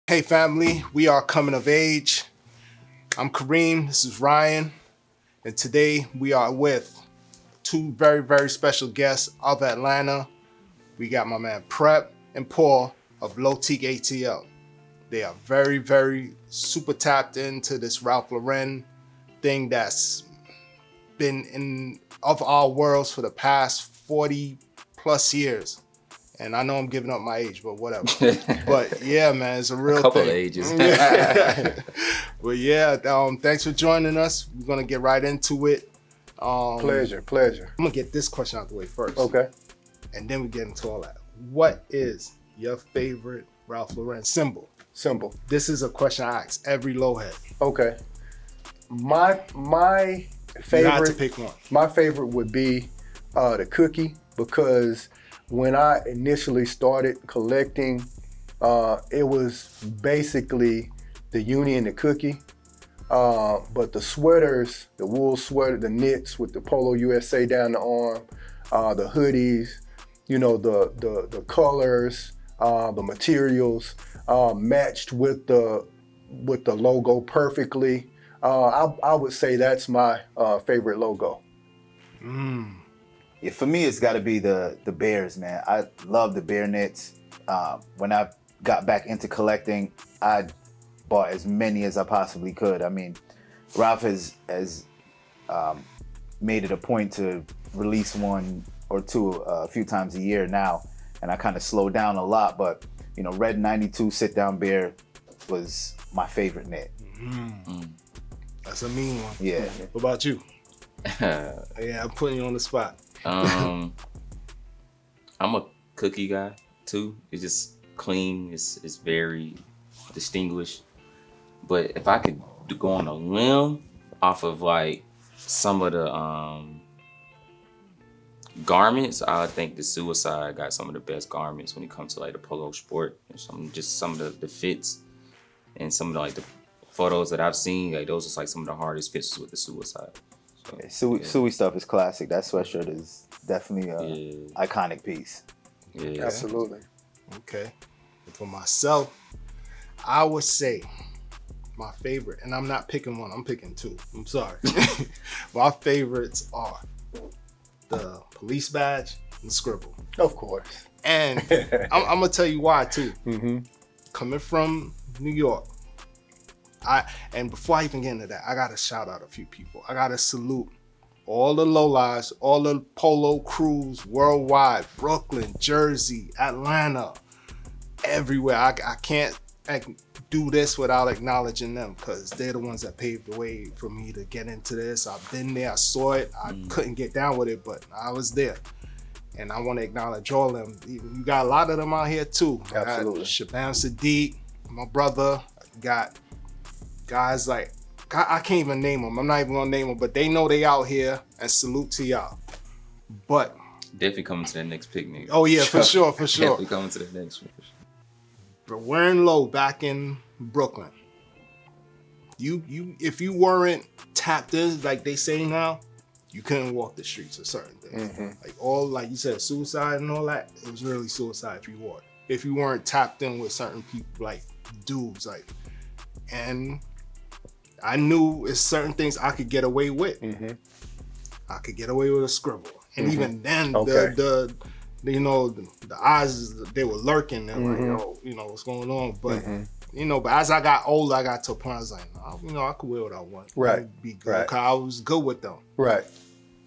Hey family, we are coming of age. I'm Kareem, this is Ryan, and today we are with two very, very special guests of Atlanta. We got my man Prep and Paul of LOtique ATL. They are very, very super tapped into this Ralph Lauren thing that's been in of our worlds for the past 40 plus years. And I know I'm giving up my age, but whatever. But yeah, man, it's a real couple thing. of ages. But yeah, thanks for joining us. We're gonna get right into it. Pleasure. I'm gonna get this question out the way first. Okay. And then we get into all that. What is your favorite Ralph Lauren symbol? Simple. This is a question I ask every lowhead. Okay. My You have to favorite pick one. my favorite would be the cookie, because when I initially started collecting, it was basically the uni and the cookie. But the sweaters, the wool sweater, the knits with the Polo USA down the arm, the hoodies, you know, the colors, the materials matched with the logo perfectly. I would say that's my favorite logo. Yeah, for me, it's got to be the bears, man. I love the bear knits. When I got back into collecting, I bought as many as I possibly could. I mean, Ralph has made it a point to release one or two a few times a year now, and I kind of slowed down a lot. But you know, Red 92 sit down bear was my favorite knit. That's a mean one. Yeah. What about you? Yeah, I'm putting you on the spot. I'm a cookie guy too. It's just clean. It's very distinguished. But if I could go on a limb off of like some of the garments, I think the Suicide got some of the best garments when it comes to like the polo sport and some of the fits and some of the, like the photos that I've seen. Like those are like some of the hardest fits with the Suicide. So, Suey stuff is classic. That sweatshirt is definitely an iconic piece. yeah. Absolutely. Okay. And for myself, I would say my favorite, and I'm not picking one, I'm picking two. I'm sorry. My favorites are the police badge and scribble. Of course. And I'm gonna tell you why too. Mm-hmm. Coming from New York, and before I even get into that, I gotta shout out a few people. I gotta salute all the lowlives, all the polo crews worldwide, Brooklyn, Jersey, Atlanta, everywhere. I can't do this without acknowledging them, because they're the ones that paved the way for me to get into this. I've been there, I saw it, I couldn't get down with it, but I was there. And I want to acknowledge all of them. You got a lot of them out here too. Absolutely. Shabam Sadiq, my brother, got guys like, I can't even name them. I'm not even gonna name them, but they know they out here, and salute to y'all. But Definitely coming to that next picnic. oh yeah, for sure. Definitely coming to the next one. For sure. But wearing low back in Brooklyn, you if you weren't tapped in like they say now, you couldn't walk the streets of certain things. Like all, like you said, suicide and all that, it was really suicide if you walked. If you weren't tapped in with certain people, like dudes, like, and I knew it's certain things I could get away with. I could get away with a scribble. And even then, Okay. the you know, the eyes, they were lurking. They're like, yo, you know, what's going on? But, you know, but as I got older, I got to a point, I was like, no, you know, I could wear what I want. Right. I'd be good. Right. 'Cause I was good with them, Right.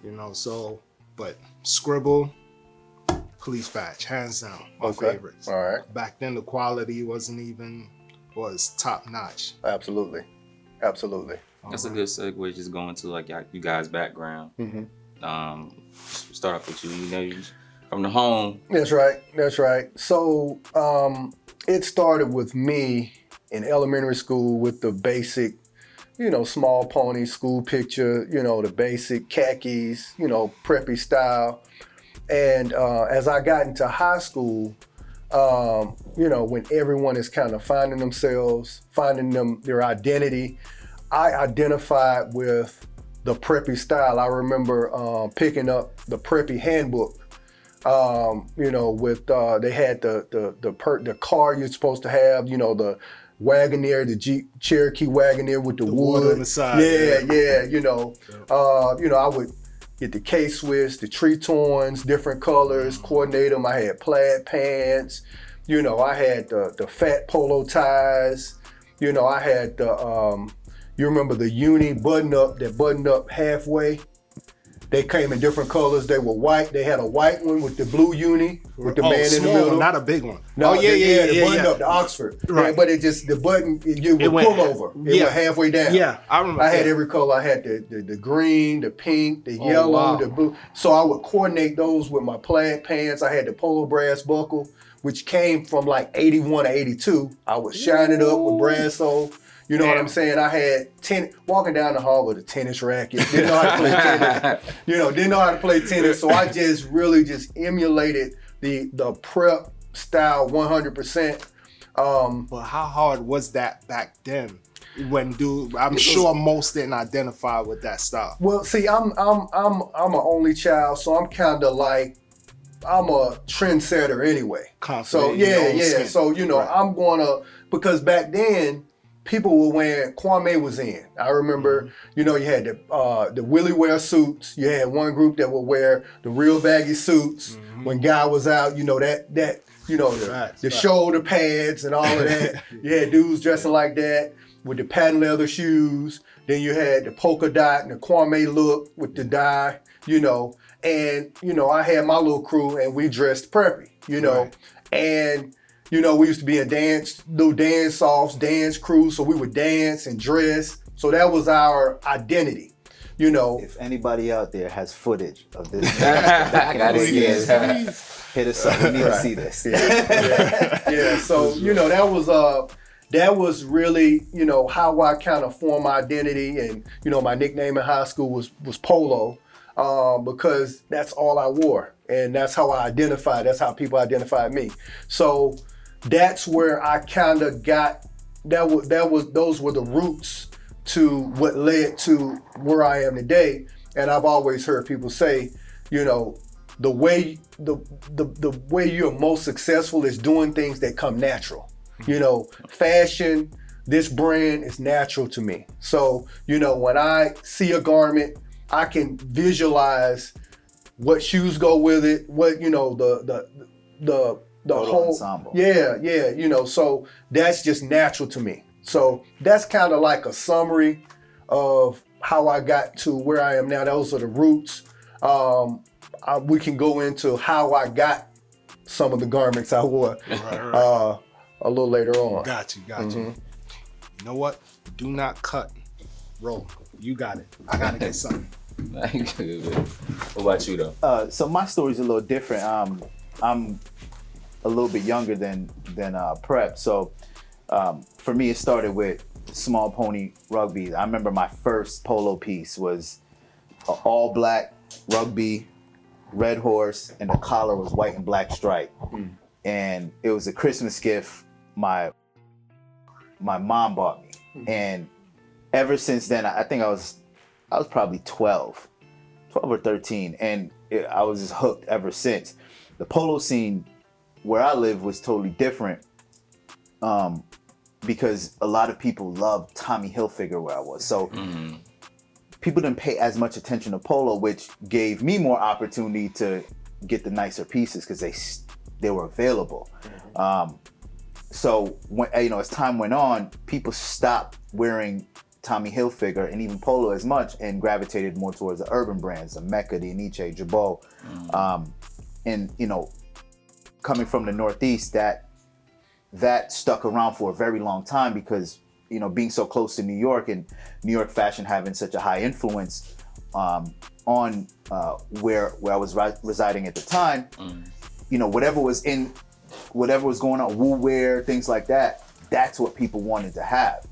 you know, so, but scribble, police badge, hands down, my Okay. favorites. All right. Back then, the quality was top notch. Absolutely. Absolutely. That's a good segue. Just going to like you guys' background. Start off with you. You know, from the home. That's right. That's right. So it started with me in elementary school with the basic, you know, small pony school picture, you know, the basic khakis, you know, preppy style. And as I got into high school, you know, when everyone is kind of finding themselves, finding their identity, I identified with the preppy style. I remember picking up the preppy handbook you know, with they had the car you're supposed to have, you know, Wagoneer, the Jeep Cherokee Wagoneer with the wood wood on the side. Yeah. You know, I would get the K-Swiss, the Tretorns, different colors, coordinate them. I had plaid pants. You know, I had the fat polo ties. You know, I had the, you remember the uni button-up, that button-up halfway? They came in different colors. They were white. They had a white one with the blue uni, with the man in the small middle. one, not a big one. No, the button yeah. up, the Oxford. Right. Yeah, but it just, the button, you would went- pull over. It went halfway down. Yeah, I remember. I had every color. I had the green, the pink, the yellow, wow. the blue. So I would coordinate those with my plaid pants. I had the polo brass buckle, which came from like 81 or 82. I would shine it up with brass sole. You know what I'm saying? I had walking down the hall with a tennis racket. Didn't know how to play tennis. Didn't know how to play tennis. So I just really just emulated the prep style 100%. But how hard was that back then? I'm sure most didn't identify with that style. Well, see, I'm an only child, so I'm kind of like, I'm a trendsetter anyway. Confident So in your own yeah. skin. So Right. I'm gonna, because back then people were wearing, Kwame was in. I remember, you had the Willie wear suits. You had one group that would wear the real baggy suits when guy was out. The shoulder pads and all of that. You had dudes dressing like that with the patent leather shoes. Then you had the polka dot and the Kwame look with the dye. And I had my little crew and we dressed preppy. Right. And we used to be a little dance offs, dance crew, so we would dance and dress. So that was our identity, If anybody out there has footage of this, I gotta see it. this. Hit us up. We need to see this. Yeah. So that was really how I kind of formed my identity, and my nickname in high school was Polo, because that's all I wore, and that's how I identified. That's how people identified me. So that's where I kind of got. Those were the roots to what led to where I am today. And I've always heard people say, the way you're most successful is doing things that come natural. Fashion, this brand is natural to me. So, when I see a garment, I can visualize what shoes go with it, what, the whole ensemble. Yeah. So that's just natural to me. So that's kind of like a summary of how I got to where I am now. Those are the roots. We can go into how I got some of the garments I wore a little later on. Got you. You know what? Do not cut. Roll. You got it. I gotta get something. What about you though? So my story's a little different. I'm a little bit younger than Prep. So for me, it started with small pony rugby. I remember my first polo piece was an all black rugby, red horse, and the collar was white and black stripe. And it was a Christmas gift my mom bought me. And ever since then, I think I was probably 12 or 13, and I was just hooked ever since. The polo scene where I live was totally different, because a lot of people loved Tommy Hilfiger where I was. So people didn't pay as much attention to polo, which gave me more opportunity to get the nicer pieces because they were available. So when, as time went on, people stopped wearing Tommy Hilfiger and even polo as much and gravitated more towards the urban brands, the Mecca, the Aniche, Jabot. And coming from the Northeast, that stuck around for a very long time because being so close to New York and New York fashion having such a high influence on where I was residing at the time. Whatever was going on, woo wear, things like that, that's what people wanted to have.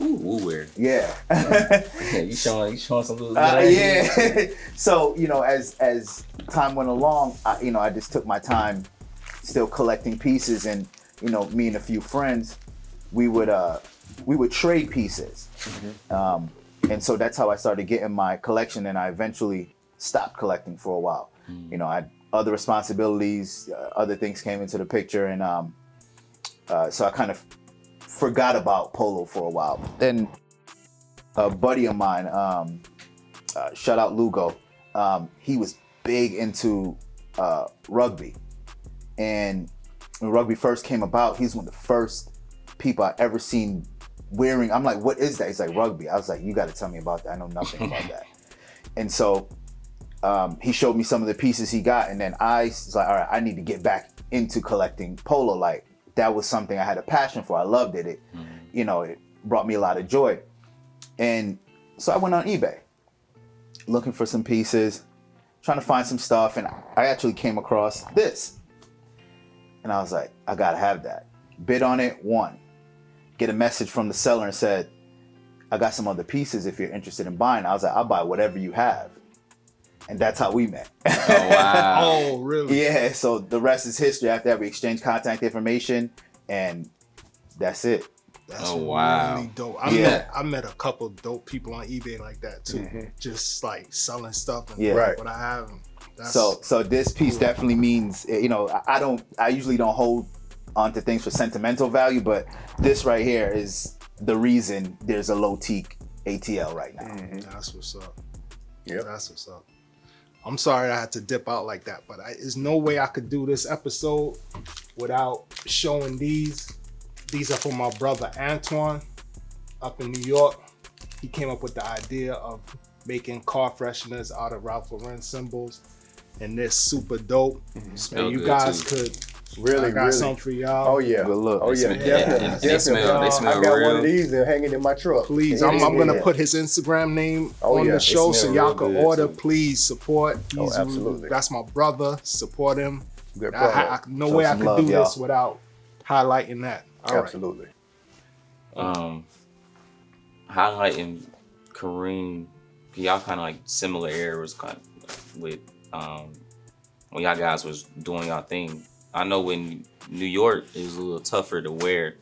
Ooh, woo wear. Yeah. You showing some little yeah. So, as time went along, I just took my time still collecting pieces, and, me and a few friends, we would trade pieces. And so that's how I started getting my collection, and I eventually stopped collecting for a while. I had other responsibilities, other things came into the picture, and so I kind of forgot about polo for a while. Then a buddy of mine, shout out Lugo, he was big into rugby. And when rugby first came about, he's one of the first people I ever seen wearing. I'm like, what is that? He's like, rugby. I was like, you got to tell me about that. I know nothing about that. And so he showed me some of the pieces he got. And then I was like, all right, I need to get back into collecting polo. Like, that was something I had a passion for. I loved it. It brought me a lot of joy. And so I went on eBay looking for some pieces, trying to find some stuff. And I actually came across this. And I was like, I gotta have that. Bid on it, won. Get a message from the seller and said, I got some other pieces if you're interested in buying. I was like, I'll buy whatever you have. And that's how we met. Oh, wow. Oh, really? Yeah, so the rest is history. After that, we exchanged contact information, and that's it. That's wow. really dope. I met a couple dope people on eBay like that too. Just like selling stuff and what I have. So this piece definitely means, I usually don't hold onto things for sentimental value, but this right here is the reason there's a LOtique ATL right now. That's what's up. Yep. That's what's up. I'm sorry I had to dip out like that, but there's no way I could do this episode without showing these. These are from my brother Antoine up in New York. He came up with the idea of making car fresheners out of Ralph Lauren symbols, and they're super dope. So you guys could I got something for y'all. Oh yeah, good look. Oh yeah, definitely. They smell I got real. one of these and hanging in my truck. Please, I'm gonna put his Instagram name on the show so y'all can order. Please support. He's absolutely. That's my brother. Support him. Good product. No way I could do this without highlighting that. All Absolutely. Highlighting Kareem, y'all kind of like similar eras kind of with when y'all guys was doing y'all thing. I know in New York it was a little tougher to wear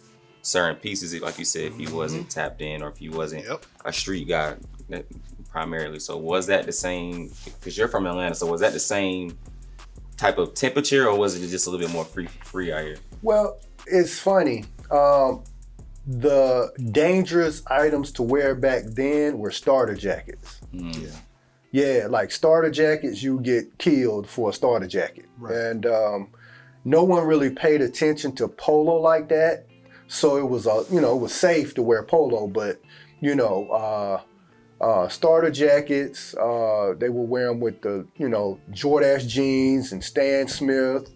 certain pieces, like you said, if you wasn't tapped in or if you wasn't a street guy primarily. So was that the same, because you're from Atlanta, so was that the same type of temperature or was it just a little bit more free out here? Well, it's funny. The dangerous items to wear back then were starter jackets. Yeah, like starter jackets, you get killed for a starter jacket. Right. And no one really paid attention to polo like that. So it was, it was safe to wear polo, but, starter jackets, they would wear them with the, Jordache jeans and Stan Smith,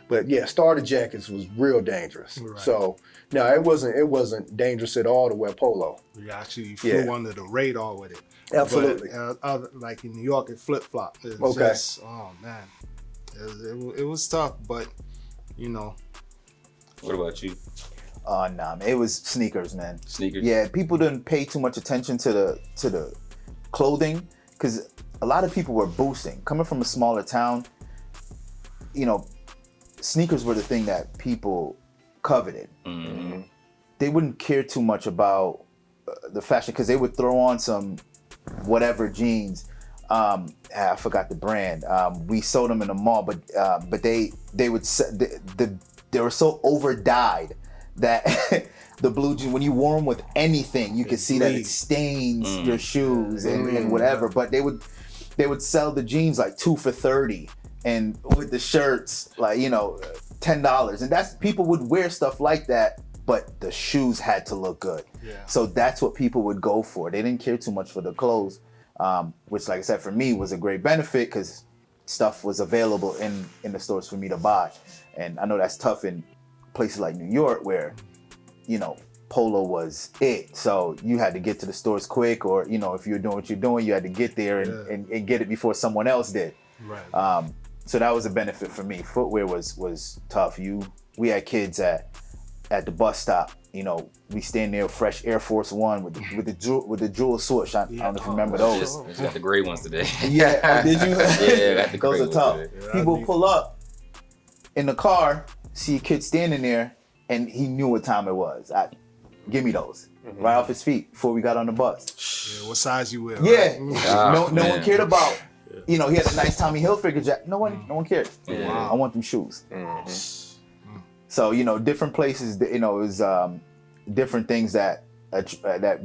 but yeah, starter jackets was real dangerous. Right. So no, it wasn't dangerous at all to wear polo. You actually flew under the radar with it. Absolutely. But, like in New York, it flip-flopped. Okay. Oh man, it was tough, but What about you? Nah, man, it was sneakers, man. Sneakers? Yeah, people didn't pay too much attention to the clothing because a lot of people were boosting. Coming from a smaller town, sneakers were the thing that people coveted. They wouldn't care too much about the fashion because they would throw on some whatever jeans. I forgot the brand. We sold them in the mall, but they would they were so over dyed that the blue jeans, when you wore them with anything, you could see that it stains your shoes and whatever. But they would sell the jeans like 2 for $30, and with the shirts like $10. And that's, people would wear stuff like that, but the shoes had to look good. Yeah. So that's what people would go for. They didn't care too much for the clothes, which, like I said, for me was a great benefit because stuff was available in the stores for me to buy. And I know that's tough in places like New York where, polo was it. So you had to get to the stores quick, or, if you were doing what you're doing, you had to get there and get it before someone else did. Right. So that was a benefit for me. Footwear was tough. We had kids at the bus stop. We stand there, fresh Air Force One with the jewel swoosh. I don't know if you remember those. I just got the gray ones today. Yeah, did you? Yeah, I got the gray those are tough. ones today. People pull up in the car, see a kid standing there, and he knew what time it was. Give me those right off his feet before we got on the bus. Yeah, what size you wear? Yeah, right? no one cared about. He had a nice Tommy Hilfiger jacket. No one cared. Yeah. I want them shoes. So different places. It was different things that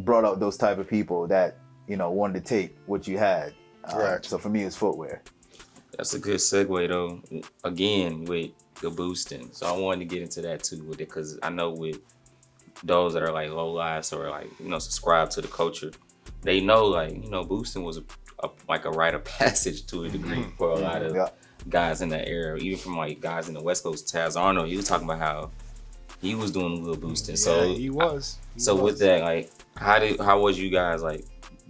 brought out those type of people that wanted to take what you had. Right. So for me, it's footwear. That's a good segue though. Again, with the boosting. So I wanted to get into that too with it because I know with those that are like low lives or like subscribe to the culture, they know like boosting was like a rite of passage to a degree for a lot of guys in that era. Even from like guys in the West Coast, Taz Arnold, he was talking about how he was doing a little boosting. So he was. With that, like, how was you guys like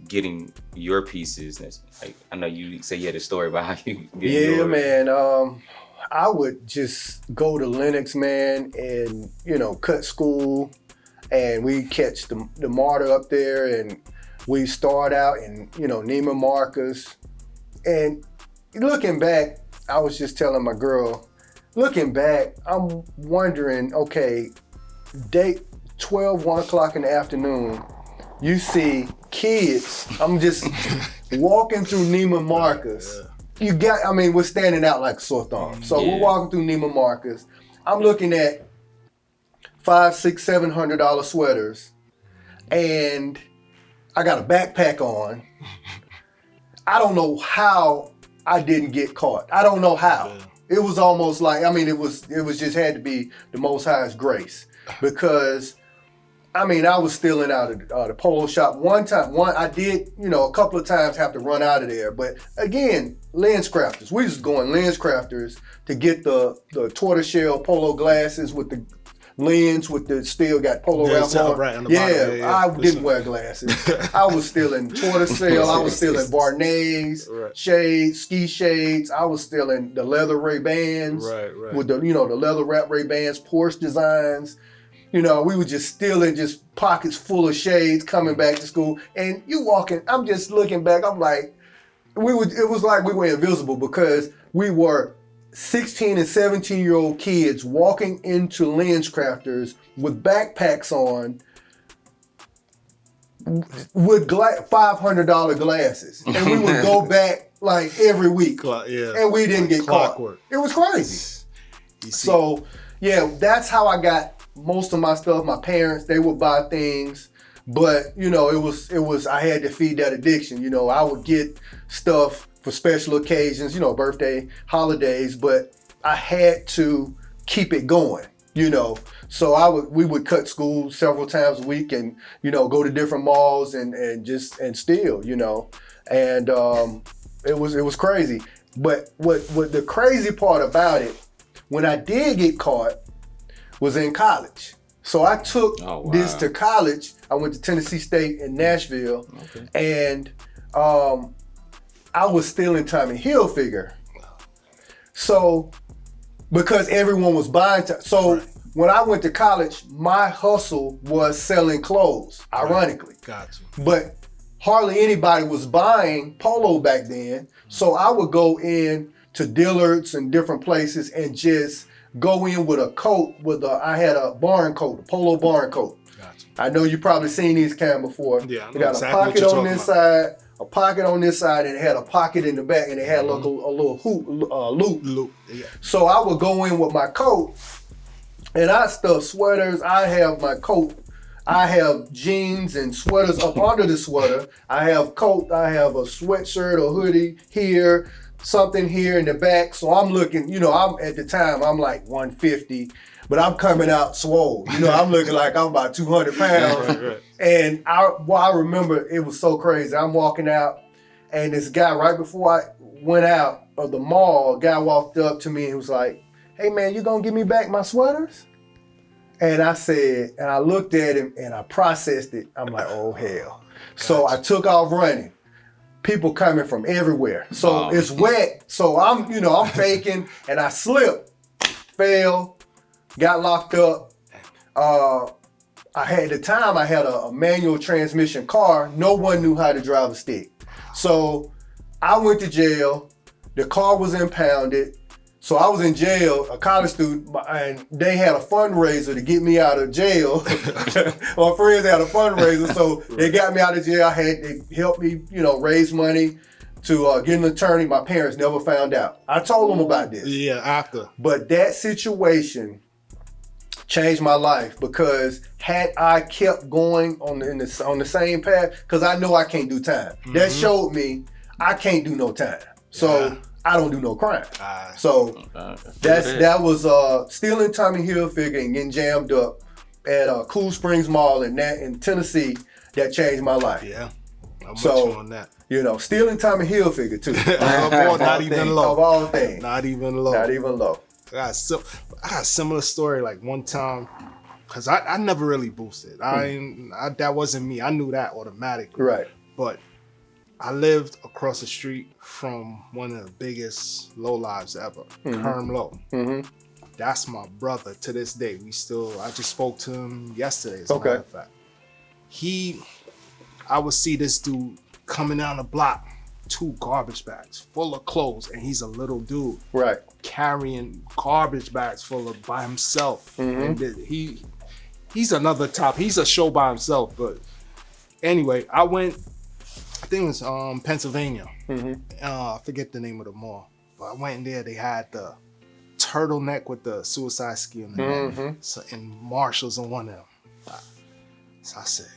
getting your pieces? Like, I know you say you had a story about how you get yours. Man. I would just go to Lenox, man, and cut school, and we catch the MARTA up there, and we start out in Neiman Marcus. And looking back, I was just telling my girl, looking back, I'm wondering, okay, day 12, 1 o'clock in the afternoon, you see kids, I'm just walking through Neiman Marcus. We're standing out like a sore thumb. So we're walking through Neiman Marcus. I'm looking at $500, $600, $700 sweaters, and I got a backpack on. I don't know how I didn't get caught. I don't know how. It was almost like, it was just had to be the Most High's grace, because I was stealing out of the polo shop. I did, a couple of times have to run out of there. But again, lens crafters. We just going lens crafters to get the tortoiseshell polo glasses with the lens with the still got polo wrap on. Right on the bottom. I didn't wear glasses. I was stealing tortoiseshell. I was stealing Barney's shades, ski shades. I was stealing the leather Ray-Bans with the the leather wrap Ray-Bans, Porsche designs. We were just stealing, just pockets full of shades coming back to school. And you walking, I'm just looking back, I'm like, it was like we were invisible, because we were 16 and 17-year-old kids walking into lens crafters with backpacks on with $500 glasses. And we would go back like every week. And we didn't get caught. It was crazy. So, that's how I got most of my stuff. My parents, they would buy things, but it was I had to feed that addiction. I would get stuff for special occasions, birthday, holidays, but I had to keep it going, So we would cut school several times a week, and go to different malls and steal, and it was crazy. But what the crazy part about it, when I did get caught, was in college. So I took this to college. I went to Tennessee State in Nashville, and I was stealing Tommy Hilfiger. So, because everyone was buying, when I went to college, my hustle was selling clothes, ironically. Gotcha. But hardly anybody was buying polo back then. So I would go in to Dillard's and different places and just go in with a coat I had a barn coat, a polo barn coat. Gotcha. I know you probably seen these kind before. Yeah, I know it got exactly a pocket what you're on this talking side, a pocket on this side, and it had a pocket in the back, and it had like a little loop. Yeah. So I would go in with my coat, and I stuff sweaters. I have my coat. I have jeans and sweaters up under the sweater. I have coat. I have a sweatshirt or hoodie here, something here in the back. So I'm looking, I'm at the time, I'm like 150, but I'm coming out swole. I'm looking like I'm about 200 pounds. Right. And I remember it was so crazy. I'm walking out, and this guy, right before I went out of the mall, a guy walked up to me and was like, "Hey man, you gonna give me back my sweaters?" And I said, and I looked at him and I processed it. I'm like, oh hell. So I took off running. People coming from everywhere. So it's wet. So I'm faking, and I slipped, fell, got locked up. I had a manual transmission car. No one knew how to drive a stick. So I went to jail. The car was impounded. So I was in jail, a college student, and they had a fundraiser to get me out of jail. My friends had a fundraiser, so they got me out of jail. They helped me, raise money to get an attorney. My parents never found out. I told them about this. Yeah, after. But that situation changed my life because had I kept going on the same path, because I know I can't do time. That showed me I can't do no time. So I don't do no crime. So that was stealing Tommy Hilfiger and getting jammed up at Cool Springs Mall in Tennessee. That changed my life. Yeah. I'm with So, you on that. Stealing Tommy Hilfiger too. Not even low. Of all things. Not even low. Not even low. I got a similar story. Like one time, because I never really boosted. That wasn't me. I knew that automatically. Right. But I lived across the street from one of the biggest low lives ever, Herm Low. That's my brother to this day. I just spoke to him yesterday, as a matter of fact. I would see this dude coming down the block, 2 garbage bags full of clothes, and he's a little dude. Right. Carrying garbage bags full of by himself. And he's another top. He's a show by himself. But anyway, I went, I think it was Pennsylvania. I forget the name of the mall. But I went in there, they had the turtleneck with the suicide ski on the neck. So, and Marshall's on one of them. So I said,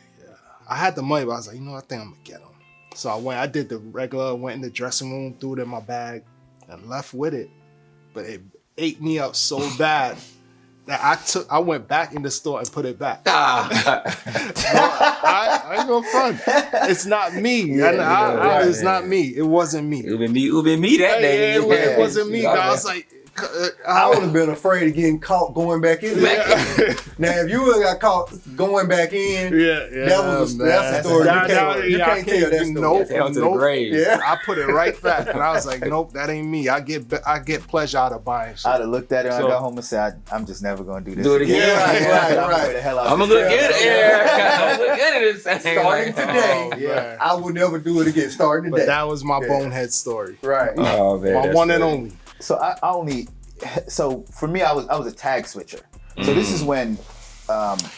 I had the money, but I was like, I think I'm gonna get them. So I did the regular, went in the dressing room, threw it in my bag, and left with it. But it ate me up so bad that I went back in the store and put it back. I ain't gonna front. It's not me. It's not me. It wasn't me. It would be me that day. It wasn't me. I was like, I would have been afraid of getting caught going back in. Now, if you would have got caught going back in, that's a story. You can't tell that story. Nope. Yeah. I put it right back, and I was like, nope, that ain't me. I get pleasure out of buying shit. I'd have looked at it when I got home and said, I'm just never going to do this. Do it again. Right. I'm going to look good here. I'm going to look good at this. Starting today, I will never do it again. Starting today. But that was my bonehead story. Right. Oh, man. My one and only. So for me, I was a tag switcher. So this is when,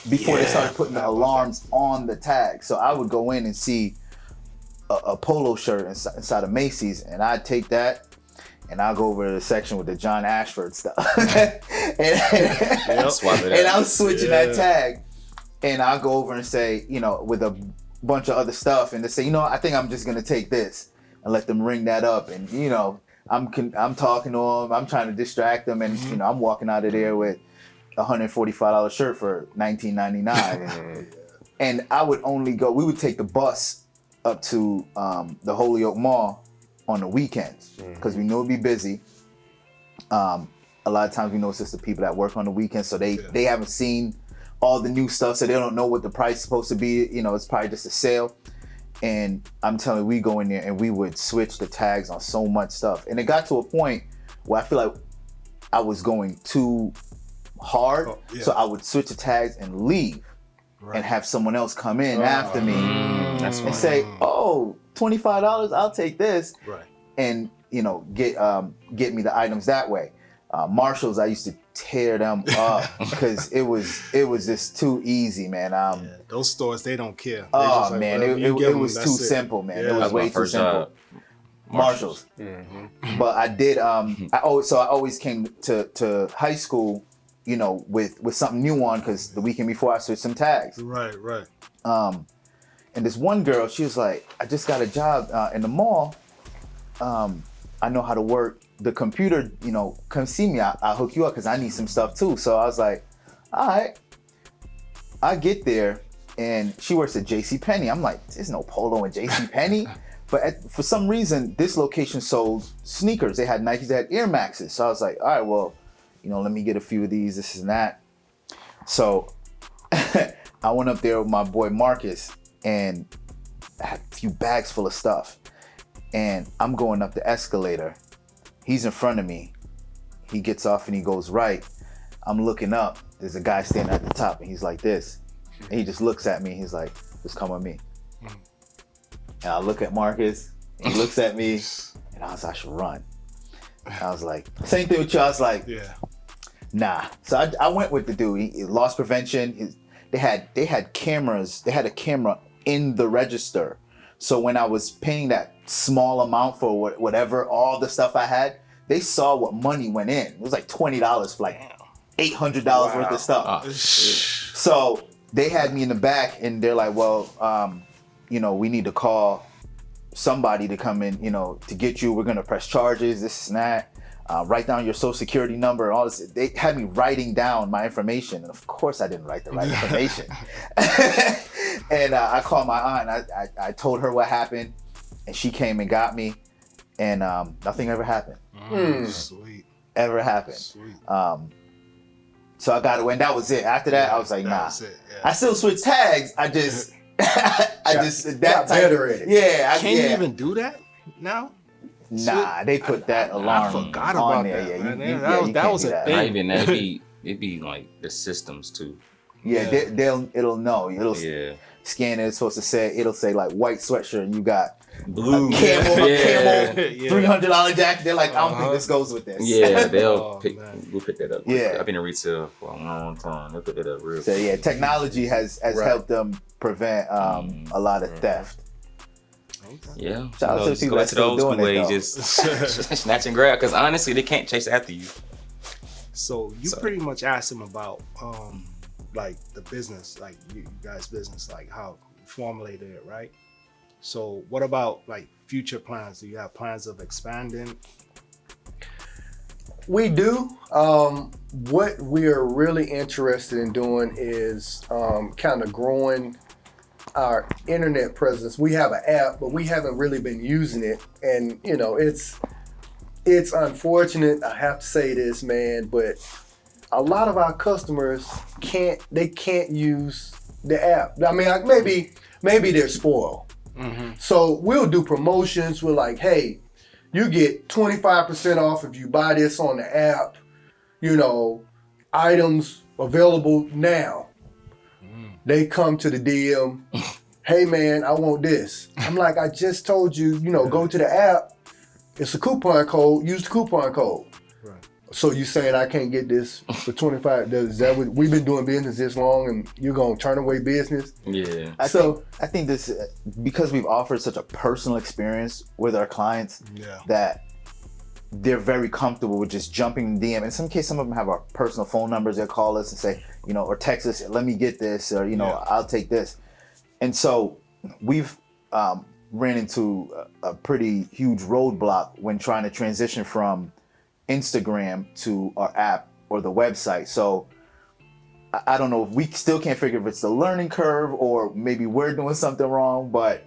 before they started putting the alarms on the tag. So I would go in and see a polo shirt inside of Macy's, and I'd take that and I'll go over to the section with the John Ashford stuff. and I'm switching that tag, and I'll go over and say, with a bunch of other stuff, and they say, I think I'm just gonna take this and let them ring that up, and I'm talking to them, I'm trying to distract them, and I'm walking out of there with a $145 shirt for $19.99. And I would we would take the bus up to the Holyoke Mall on the weekends because we knew it'd be busy. A lot of times we know it's just the people that work on the weekends, so they haven't seen all the new stuff, so they don't know what the price is supposed to be. It's probably just a sale. And I'm telling you, we go in there and we would switch the tags on so much stuff. And it got to a point where I feel like I was going too hard. So I would switch the tags and leave and have someone else come in after me and say, $25, I'll take this. Right. And, get me the items that way. Marshalls, I used to tear them up because it was just too easy, man. Those stores, they don't care. Oh man, it was too simple, man. It was way too simple. Marshalls. But I did. I always came to high school, with something new on because the weekend before I switched some tags. Right. And this one girl, she was like, I just got a job in the mall. I know how to work the computer, come see me. I'll hook you up because I need some stuff too. So I was like, all right. I get there and she works at JCPenney. I'm like, there's no polo in JCPenney. But for some reason, this location sold sneakers. They had Nikes, they had Air Maxes. So I was like, all right, well, let me get a few of these, this and that. So I went up there with my boy Marcus and I had a few bags full of stuff. And I'm going up the escalator. He's in front of me. He gets off and he goes right. I'm looking up. There's a guy standing at the top and he's like this. And he just looks at me. He's like, just come with me. And I look at Marcus. He looks at me. And I was like, I should run. And I was like, same thing with you. I was like, nah. So I went with the dude. He loss prevention. They had cameras. They had a camera in the register. So when I was paying that small amount for whatever, all the stuff I had, they saw what money went in. It was like $20 for like $800 worth of stuff. Ah, shit. So they had me in the back, and they're like, well, we need to call somebody to come in, to get you. We're going to press charges, this and that. Write down your social security number, all this. They had me writing down my information. And of course I didn't write the right information. And I called my aunt, and I told her what happened, and she came and got me, and nothing ever happened. Sweet. Ever happened. Sweet. So I got it, and that was it. After that, I was like, nah. Was it, yeah. I still switch tags. I just that got type, better at it. Yeah. Can you even do that now? Nah, they put that alarm I forgot on about there. that. Yeah, Man. you That can't was do a that. thing. Not even that. It'd be like the systems too. Yeah, it'll know. It'll scan it. It's supposed to say, it'll say like white sweatshirt, and you got Blue. a camel Yeah. $300 jacket. They're like, I don't think this goes with this. Yeah, Oh, man. we'll pick that up. Yeah. I've been in retail for a long time. They'll pick that up real So quick. yeah, technology has helped them prevent a lot of theft. Yeah. Shout out to the Just people go that's back to the still old school doing it, way, though. just snatch and grab. Because honestly, they can't chase after you. So you pretty much asked him about like the business, like you guys' business, like how you formulated it, right? So what about like future plans? Do you have plans of expanding? We do. What we are really interested in doing is kind of growing our internet presence. We have an app, but we haven't really been using it. And it's unfortunate, I have to say this, man, but a lot of our customers can't use the app. I mean, like maybe they're spoiled. So we'll do promotions. We're like, hey, you get 25% off if you buy this on the app. Items available now. They come to the DM. Hey man, I want this. I'm like, I just told you, go to the app. It's a coupon code. Use the coupon code. Right. So you saying I can't get this for 25? Is that what we've been doing business this long, and you're gonna turn away business? Yeah. I think this, because we've offered such a personal experience with our clients, that they're very comfortable with just jumping in DM. In some cases, some of them have our personal phone numbers. They'll call us and say, or text us, let me get this, or I'll take this. And so we've ran into a pretty huge roadblock when trying to transition from Instagram to our app or the website. So I don't know if we still can't figure if it's the learning curve or maybe we're doing something wrong, but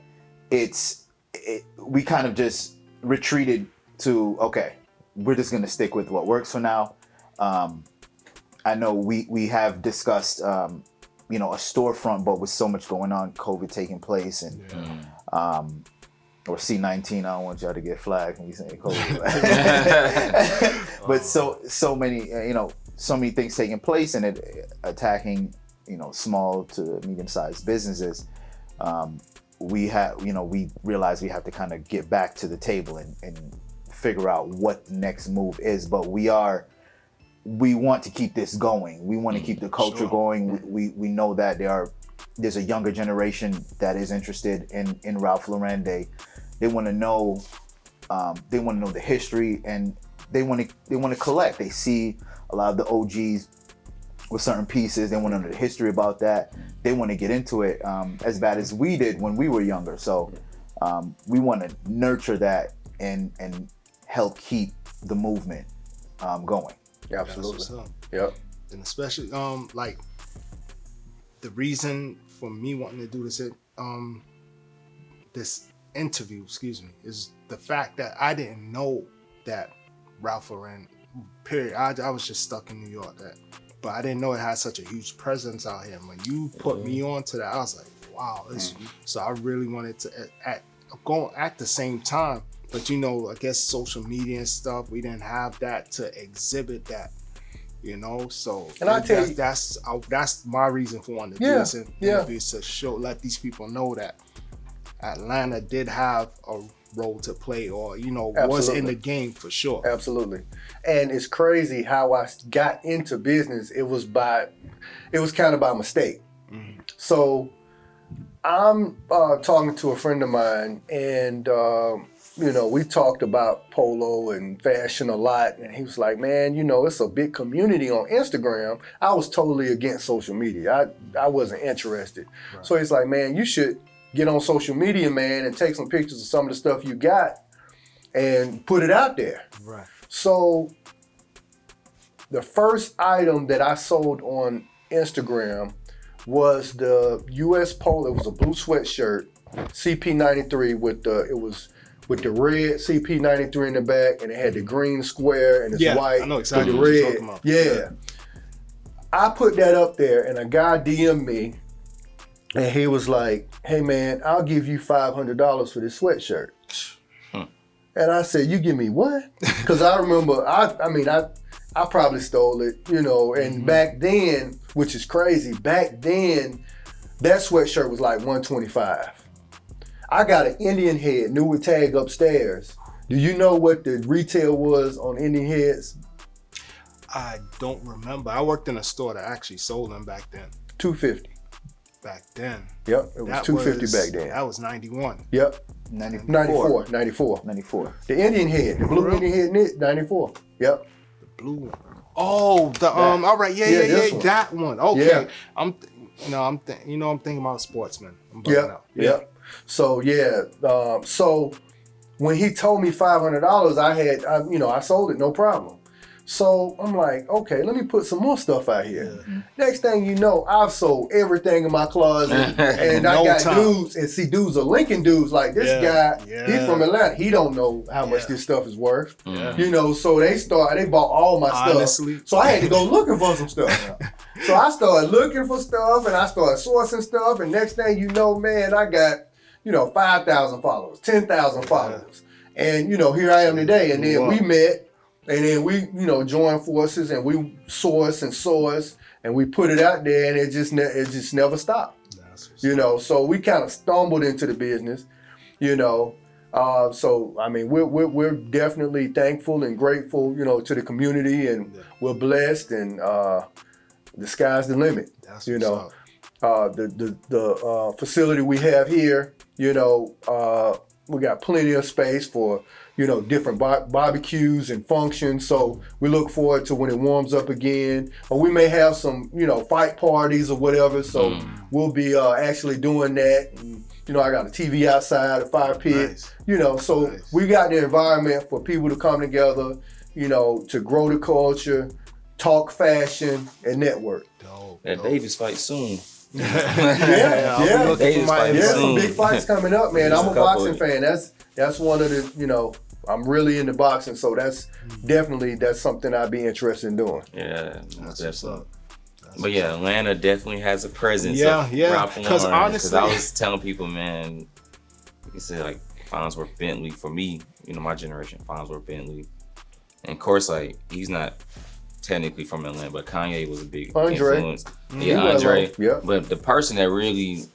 we kind of just retreated to, okay, we're just going to stick with what works for now. I know we have discussed, a storefront, but with so much going on, COVID taking place, and or C-19, I don't want y'all to get flagged when you say COVID. But so many, so many things taking place, and it attacking, small to medium-sized businesses. We realize we have to kind of get back to the table and figure out what the next move is. But we want to keep this going. We want to keep the culture going. We know that there's a younger generation that is interested in Ralph Lauren. They want to know the history, and they want to collect. They see a lot of the OGs with certain pieces. They want to know the history about that. They want to get into it as bad as we did when we were younger. So we want to nurture that and help keep the movement going. Absolutely. Yep. And especially like the reason for me wanting to do this interview, is the fact that I didn't know that Ralph Lauren, period. I was just stuck in New York, but I didn't know it had such a huge presence out here. And when you put me onto that, I was like, wow. So I really wanted to go at the same time. But I guess social media and stuff, we didn't have that to exhibit that, So and I tell you, that's my reason for wanting to do this interview, is to let these people know that Atlanta did have a role to play, or was in the game for sure. Absolutely. And it's crazy how I got into business. It was kind of by mistake. So I'm talking to a friend of mine, and we talked about polo and fashion a lot, and he was like, "Man, it's a big community on Instagram." I was totally against social media. I wasn't interested. Right. So he's like, "Man, you should get on social media, man, and take some pictures of some of the stuff you got and put it out there." Right. So the first item that I sold on Instagram was the U.S. Polo. It was a blue sweatshirt, CP93 with the red CP93 in the back, and it had the green square and it's white I know exactly with what the you're red. talking about. Yeah. I put that up there, and a guy DM'd me, and he was like, "Hey man, I'll give you $500 for this sweatshirt." And I said, "You give me what?" Because I remember, I probably stole it, and back then, which is crazy, back then, that sweatshirt was like $125. I got an Indian head, new with tag upstairs. Do you know what the retail was on Indian heads? I don't remember. I worked in a store that actually sold them back then. $250. Back then. Yep, it was $250 back then. That was 91. Yep. 94. 94. 94. The Indian head, the blue Indian head knit, 94. Yep. The blue one. Oh, all right, yeah, this one. that one. Okay. Yeah. I'm thinking about Sportsman. I'm bugging out. Yep. So so when he told me $500, I sold it, no problem. So I'm like, okay, let me put some more stuff out here. Yeah. Next thing you know, I've sold everything in my closet, and I No got time. dudes, and see, dudes are linking dudes like this guy. Yeah. He's from Atlanta. He don't know how much this stuff is worth. Yeah. So they bought all my Honestly. stuff. So I had to go looking for some stuff. So I started looking for stuff, and I started sourcing stuff, and next thing you know, man, I got 5,000 followers, 10,000 followers, and here I am today. And then we met. And then we, joined forces, and we source, and we put it out there, and it just never stopped. So we kind of stumbled into the business, So I mean, we're definitely thankful and grateful, to the community, and we're blessed, and the sky's the limit. That's The facility we have here, we got plenty of space for different barbecues and functions. So we look forward to when it warms up again. Or we may have some, fight parties or whatever. So we'll be actually doing that. And, I got a TV outside, a fire pit. Nice. So we got the environment for people to come together, to grow the culture, talk fashion, and network. That Davis fight soon. Yeah. Davis fight Yeah, soon. some big fights coming up, man. I'm a boxing fan. That's one of the, I'm really into boxing, so that's something I'd be interested in doing. Yeah, most definitely. That's But yeah, Atlanta definitely has a presence. Yeah, of yeah. Ralph Because Lauren. honestly, I was telling people, man, you said like Farnsworth Bentley for me, my generation, Farnsworth Bentley, and of course, like he's not technically from Atlanta, but Kanye was a big influence. Yeah, Andre. Yeah. But the person that really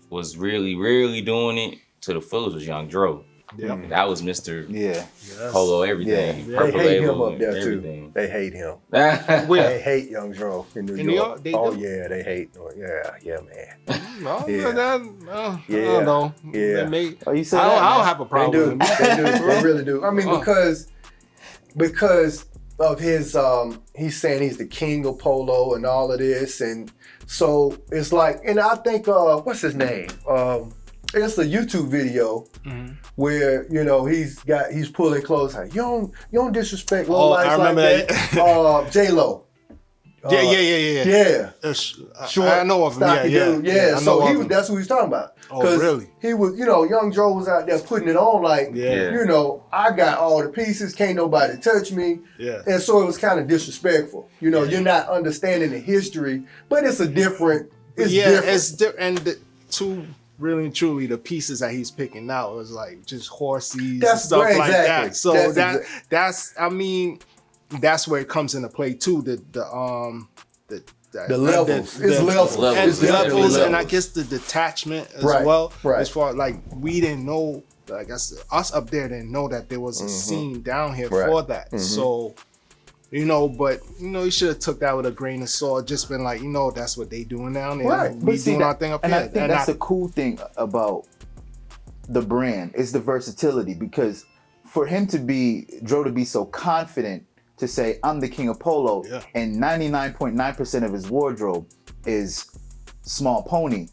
was really doing it to the fullest was Young Dro. Yeah. That was Mr. Yeah. Polo everything. They Purple hate him label, up there everything. too. They hate him. Yeah. They hate Young Dro in New In New York. York, they Oh do? yeah, they hate. Yeah, man. No, Yeah. I don't know. Yeah. They may- Oh, you said I that, don't have a problem. They with do. it. They really do. I mean, because of his, he's saying he's the king of polo and all of this, and so it's like, and I think, what's his name? It's a YouTube video where he's pulling clothes. Like, you don't disrespect low lights I remember like that. J-Lo. Yeah. Short, I know of him. stocky dude. Yeah. I So know of him. that's what he's talking about. Oh, really? He was, Young Joe was out there putting it on like, Yeah. I got all the pieces, can't nobody touch me. Yeah. And so it was kind of disrespectful. You're not understanding the history, but it's different. It's different. And the two, really and truly, the pieces that he's picking out was like just horses and stuff like exactly. that. So that's where it comes into play too. The levels. It's levels. It's levels, and I levels. guess the detachment as Right, well. right. As far like we didn't know, I guess us up there didn't know that there was a scene down here Right. for that. So But you should have took that with a grain of salt. Just been like, that's what they doing now. Right. We doing our thing up and here. I think that's the cool thing about the brand is the versatility, because for him to be so confident to say I'm the king of polo, and 99.9% of his wardrobe is small pony.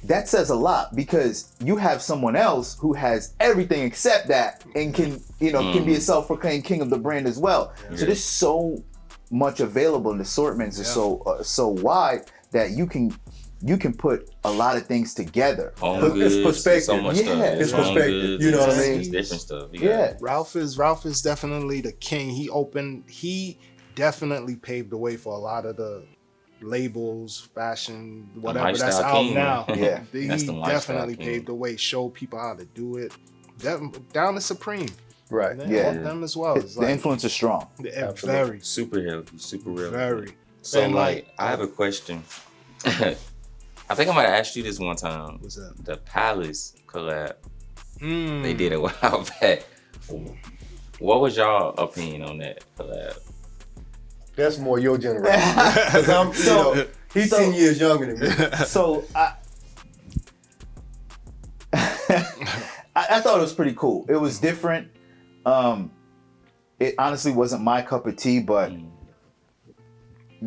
That says a lot, because you have someone else who has everything except that and can be a self-proclaimed king of the brand as well. So there's so much available, and the assortments are so wide that you can put a lot of things together. It's perspective. So much stuff. It's perspective. You know what I mean? It's different stuff. Ralph is definitely the king. He definitely paved the way for a lot of the labels, fashion, whatever that's out now. Yeah, he definitely paved the way. Showed people how to do it. Down to Supreme. Right. Them as well. It's the influence is strong. Very super healthy, super real. Very. So I have a question. I think I might have asked you this one time. What's that? The Palace collab. They did a while back. What was y'all opinion on that collab? That's more your generation. Because he's 10 years younger than me. So I thought it was pretty cool. It was different. It honestly wasn't my cup of tea, but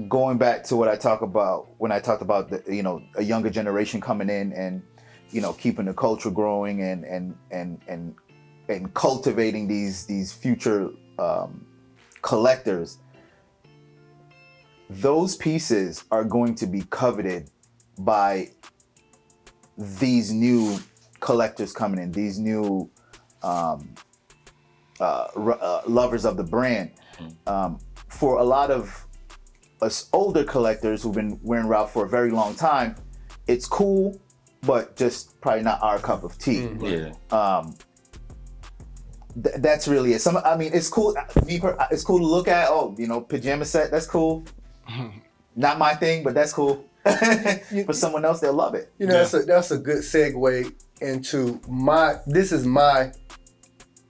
going back to what I talk about when I talked about a younger generation coming in and keeping the culture growing and cultivating these future collectors. Those pieces are going to be coveted by these new collectors coming in, these new lovers of the brand. For a lot of us older collectors who've been wearing Ralph for a very long time, it's cool, but just probably not our cup of tea. That's really it. It's cool. It's cool to look at. Pajama set. That's cool. Not my thing, but that's cool. For someone else, they'll love it. That's a good segue into this is my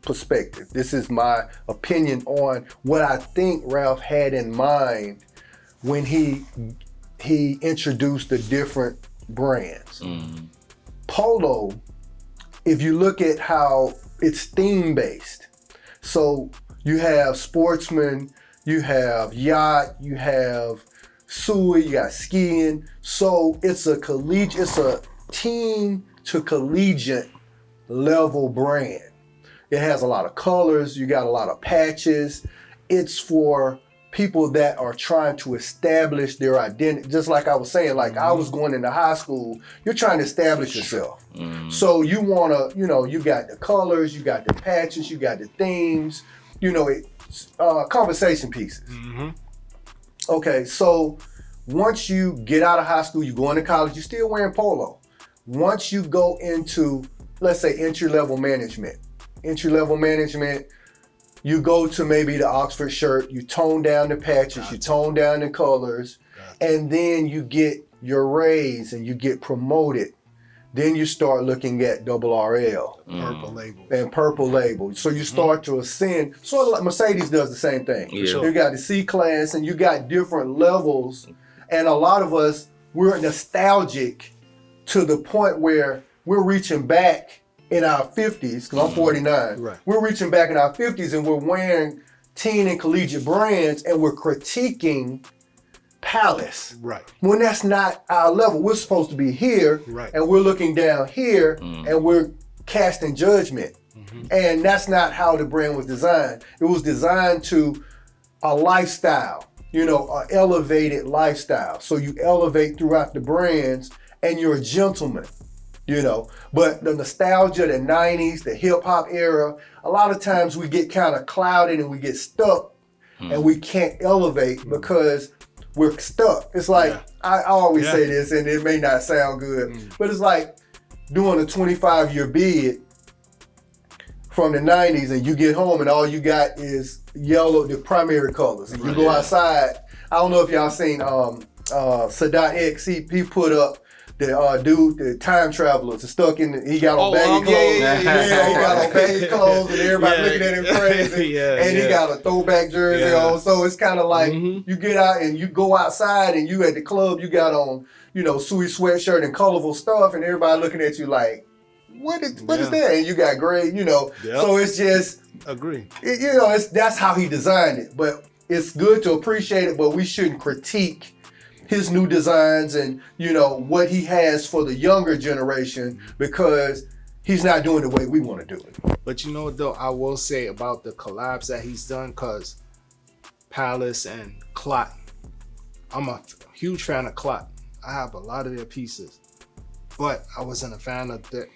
perspective. This is my opinion on what I think Ralph had in mind when he introduced the different brands. Polo, if you look at how it's theme based, so you have sportsman, you have yacht, you have suey, you got skiing. So it's a team to collegiate level brand. It has a lot of colors, you got a lot of patches. It's for people that are trying to establish their identity. Just like I was saying, I was going into high school, you're trying to establish yourself. So you wanna, you got the colors, you got the patches, you got the themes, conversation pieces. Okay, so once you get out of high school, you go into college, you're still wearing polo. Once you go into, let's say, entry-level management, you go to maybe the Oxford shirt, you tone down the patches, you tone down the colors, and then you get your raise and you get promoted. Then you start looking at double RL. Purple label. So you start to ascend, sort of like Mercedes does the same thing. You got the C class and you got different levels. And a lot of us, we're nostalgic to the point where we're reaching back in our 50s, because I'm 49. Right. We're reaching back in our 50s and we're wearing teen and collegiate brands and we're critiquing Palace. Right. When that's not our level. We're supposed to be here, and we're looking down here and we're casting judgment. And that's not how the brand was designed. It was designed to a lifestyle, an elevated lifestyle. So you elevate throughout the brands and you're a gentleman, But the nostalgia, the 90s, the hip hop era, a lot of times we get kind of clouded and we get stuck and we can't elevate because we're stuck. It's like, I always say this, and it may not sound good, but it's like doing a 25-year bid from the 90s and you get home and all you got is yellow, the primary colors. And you go outside, I don't know if y'all seen Sadat X, he put up the dude, the time travelers, stuck in. He got on baggy clothes. yeah. He got on baggy clothes, and everybody looking at him crazy. And he got a throwback jersey on. So it's kind of like you get out and you go outside, and you at the club, you got on, sweet sweatshirt and colorful stuff, and everybody looking at you like, what is that? And you got gray, So it's just agree. That's how he designed it. But it's good to appreciate it, but we shouldn't critique his new designs and what he has for the younger generation, because he's not doing the way we want to do it. But though, I will say about the collabs that he's done, because Palace and Clot, I'm a huge fan of Clot. I have a lot of their pieces, but I wasn't a fan of that.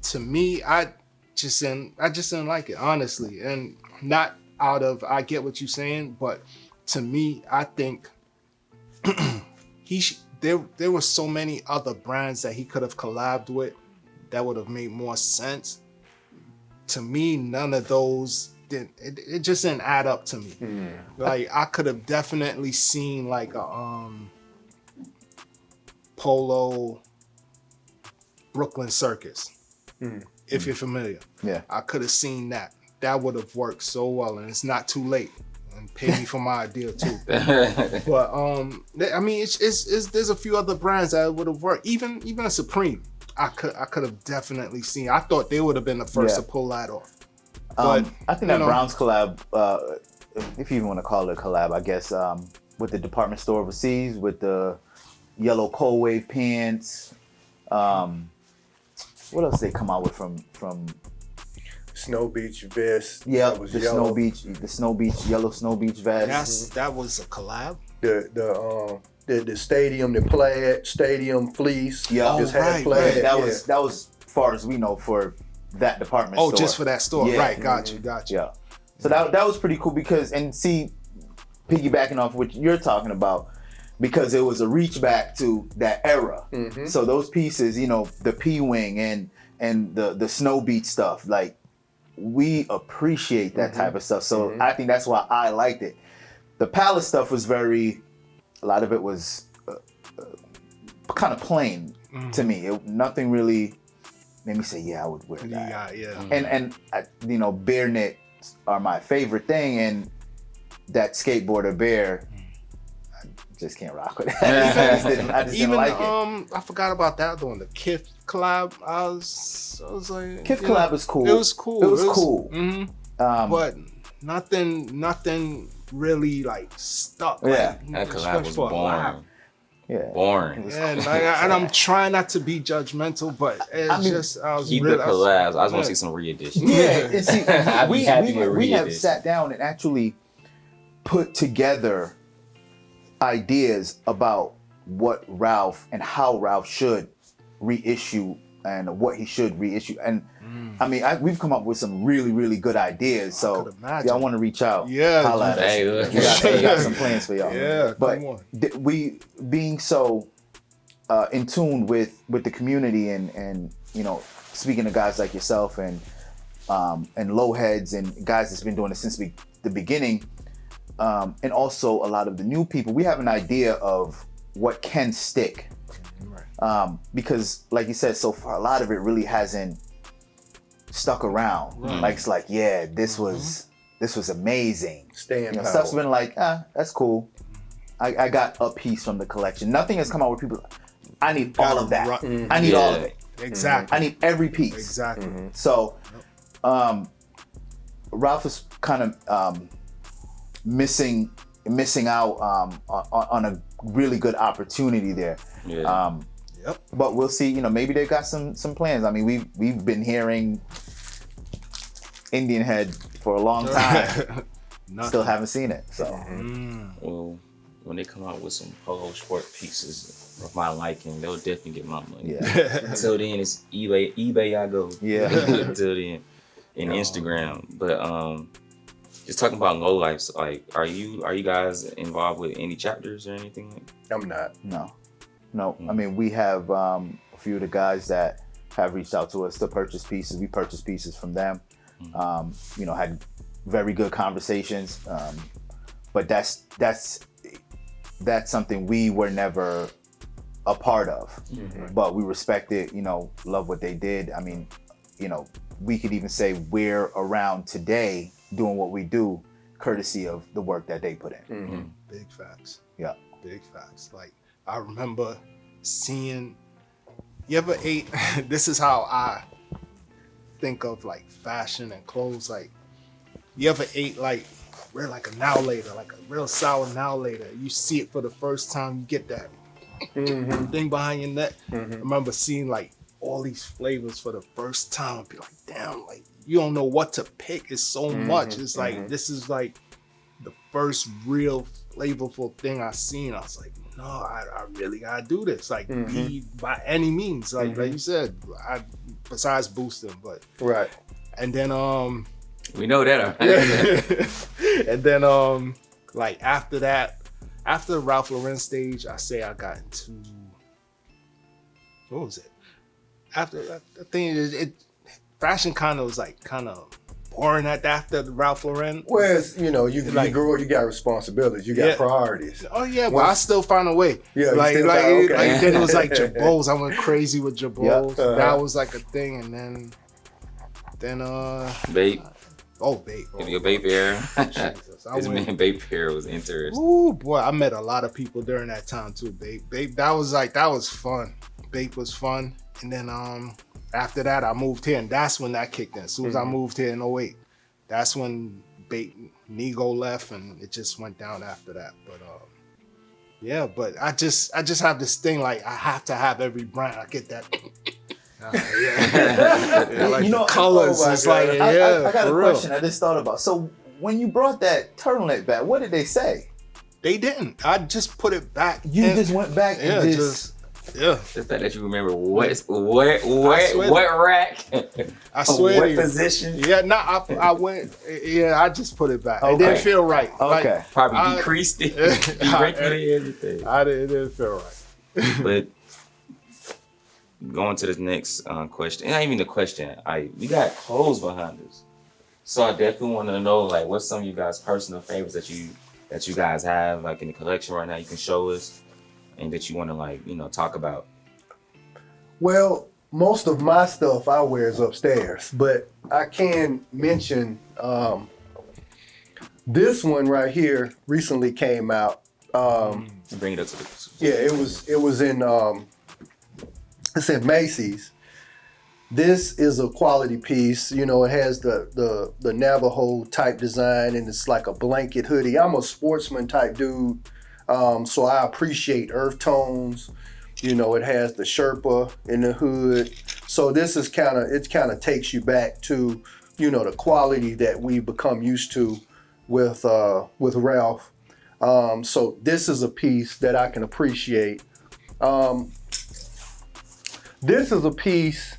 To me, I just didn't like it, honestly, and not out of, I get what you're saying, but to me, I think there were so many other brands that he could have collabed with that would have made more sense. To me, none of those it just didn't add up to me. Like, I could have definitely seen like a Polo Brooklyn Circus, if you're familiar. Yeah, I could have seen that. That would have worked so well, and it's not too late. And pay me for my idea too. But I mean, it's there's a few other brands that would have worked. Even a Supreme, I could have definitely seen. I thought they would have been the first to pull that off. But I think that Browns collab, if you even want to call it a collab, I guess, with the department store overseas, with the yellow cold wave pants. What else they come out with from Snow Beach vest. Yeah, the Snow Beach yellow Snow Beach vest. That was a collab. The stadium, the plaid stadium fleece. Yeah, just had plaid. That was as far as we know for that department store. Oh, just for that store, right? Got you. Yeah, so that was pretty cool because, and see, piggybacking off what you're talking about, because it was a reach back to that era. So those pieces, the P-wing and the Snow Beach stuff, like, we appreciate that type of stuff. So I think that's why I liked it. The Palace stuff was a lot of it was kind of plain to me. Nothing really made me say, I would wear that. And bear knits are my favorite thing, and that skateboarder bear, I just can't rock with it. I just didn't like it. I forgot about that other one, the Kith collab. I was like, Kith collab was cool. It was cool. It was cool. But nothing really like stuck. Yeah, that collab was boring. Yeah, boring. And I'm trying not to be judgmental, but I was keep really, the collabs. I just want to see some re-editions. Yeah, and see, I'd be happy with we have re-editions. sat down and actually put together ideas about what Ralph and how Ralph should reissue and what he should reissue. And I mean, we've come up with some really, really good ideas. So if y'all want to reach out, holla at us. Hey, look. We got some plans for y'all. Yeah, but come on. We being so in tune with the community and speaking to guys like yourself and low heads and guys that's been doing it since the beginning, and also a lot of the new people, we have an idea of what can stick. Because like you said, so far a lot of it really hasn't stuck around. Like, it's like, this was amazing. Stuff's been like, that's cool. I got a piece from the collection. Nothing has come out where people, I need all of that. I need all of it. Exactly. I need every piece. Exactly. So Ralph is kind of missing out on a really good opportunity there. But we'll see. Maybe they got some plans. I mean, we've been hearing Indian Head for a long time. Still haven't seen it. So Well, when they come out with some polo sport pieces of my liking, they'll definitely get my money. Until then, it's eBay I go. Until then, and Instagram. But just talking about low lives, like, are you guys involved with any chapters or anything? I'm not. No. I mean, we have a few of the guys that have reached out to us to purchase pieces. We purchased pieces from them. Had very good conversations. But that's something we were never a part of. But we respect it, love what they did. I mean, we could even say we're around today doing what we do courtesy of the work that they put in. Big facts. Yeah. Big facts. Like, I remember seeing, you ever ate, this is how I think of like fashion and clothes. Like, you ever ate like a now later, like a real sour now later. You see it for the first time, you get that thing behind your neck. I remember seeing like all these flavors for the first time. I'd be like, damn, like you don't know what to pick. It's so much. It's like, this is like the first real flavorful thing I seen. I was like, no, I really gotta do this. Like, be by any means. Like you said, besides boosting, but Right. and then We know that. Already. and then like after that, after the Ralph Lauren stage, I say I got into, what was it? After that, I think it fashion kind of was like boring after the Ralph Lauren. Whereas, you Like- grow up, you got responsibilities, you got Yeah. priorities. Oh yeah, but I still find a way. Yeah, you like still like, found- okay. like then it was like Jabos. I went crazy with Jabos. Yeah. That was like a thing, and then Babe, babe. your babe era. Jesus, I This went. man babe era was interesting. Ooh boy, I met a lot of people during that time too, babe. That was fun. Babe was fun. And then after that I moved here, and that's when that kicked in. As soon as I moved here in 08, that's when Nego left, and it just went down after that. But yeah, but I just have this thing, like I have to have every brand. I get that. Yeah, like the colors. oh my It's God. like, I got a for real. question I just thought about. So when you brought that turtleneck back, what did they say? They didn't. I just put it back. You in. just went back Yeah, and The fact that you remember what swear- rack, I swear what to you. position, Yeah, no, I went. Yeah, I just put it back. It Okay. didn't feel right. Okay. probably I- decreased it, I- deregulated everything. It didn't feel right. But going to the next question, not even the question. We got clothes behind us, so I definitely want to know like what's some of you guys' personal favorites that you guys have like in the collection right now. You can show us, and that you want to talk about. Well, most of my stuff I wear is upstairs, but I can mention this one right here recently came out. Bring it up to the. Yeah, it was in it's in Macy's. This is a quality piece. It has the Navajo type design, and it's like a blanket hoodie. I'm a sportsman type dude, so I appreciate earth tones. It has the Sherpa in the hood. So this is kind of takes you back to, the quality that we've become used to with Ralph. So this is a piece that I can appreciate. This is a piece,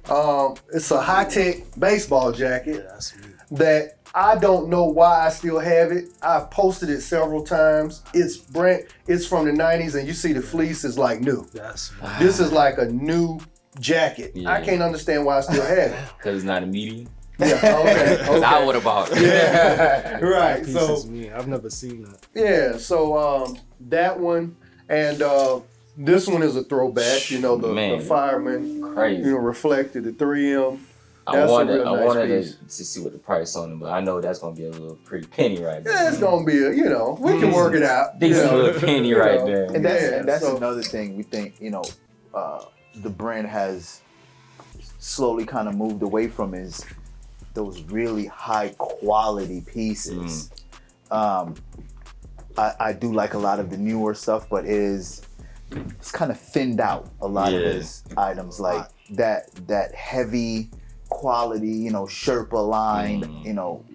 it's a high-tech baseball jacket That's me. that I don't know why I still have it. I've posted it several times. It's from the 90s, and you see the fleece is like new. That's me. This is like a new jacket. Yeah. I can't understand why I still have it. Because it's not a medium. Yeah, okay. Because I would have bought it. Yeah, right. That piece So is me. I've never seen that. yeah, so that one and this one is a throwback. Man. The fireman, Crazy. reflected the 3M. I That's a wanted real nice to piece. see what the price on it, but I know that's gonna be a little pretty penny right there. Yeah, it's gonna be we can work it out. Decent little penny You right know. there. And that's so- another thing we think, the brand has slowly kind of moved away from is those really high quality pieces. I do like a lot of the newer stuff, but it's kind of thinned out a lot of Yeah. his items, like that heavy quality, Sherpa line,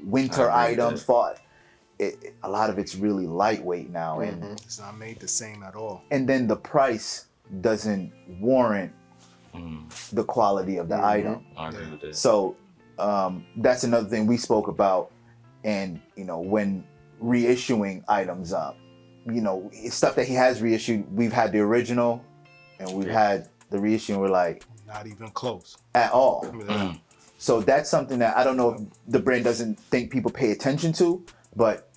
winter I agree with items. A lot of it's really lightweight now, and It's not made the same at all. the price doesn't warrant the quality of the item. I agree with that. So that's another thing we spoke about, and when reissuing items stuff that he has reissued, we've had the original and we've had the reissue, and we're like, Not even close. at all. Yeah. So that's something that I don't know if the brand doesn't think people pay attention to, but